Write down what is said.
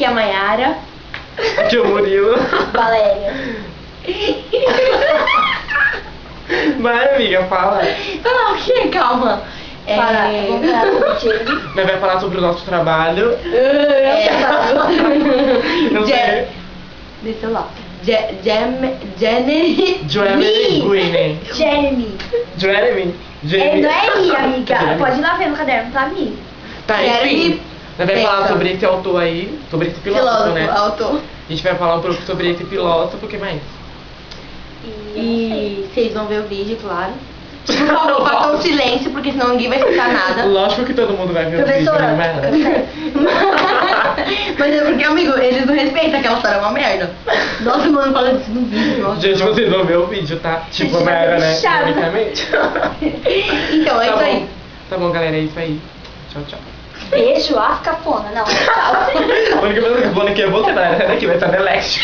Aqui é a Mayara. Aqui é o Murilo. Valéria. Vai, amiga, fala. Fala o quê? Calma. Vamos falar sobre Jamie. Mas vai falar sobre o nosso trabalho. Não sei. Desceu lá. Jenny. Jeremy Green. Jeremy. Jeremy. Não é I, amiga. Jeremy. Pode ir lá ver no caderno, tá, Mi? Tá, Jeremy enfim. Nós vai falar Bentham. sobre esse autor aí, sobre esse filósofo, Filósofo, né? autor. A gente vai falar um pouco sobre esse filósofo, o que mais? E vocês vão ver o vídeo, claro. Por favor, façam um silêncio, porque senão ninguém vai escutar nada. Lógico que todo mundo vai ver o vídeo, Professora, né? Mas é porque, amigo, eles não respeitam, aquela história é uma merda. Nossa, mano, fala disso no vídeo. Nossa. Gente, vocês vão ver o vídeo, tá? Tipo, Gente, merda, né? chato. Basicamente. Então, é Tá isso bom. aí. Tá bom, galera, é isso aí. Tchau, tchau. Beijo, cafona. Não, tchau. A única coisa que é você, vai. Sai daqui, vai estar no Elect.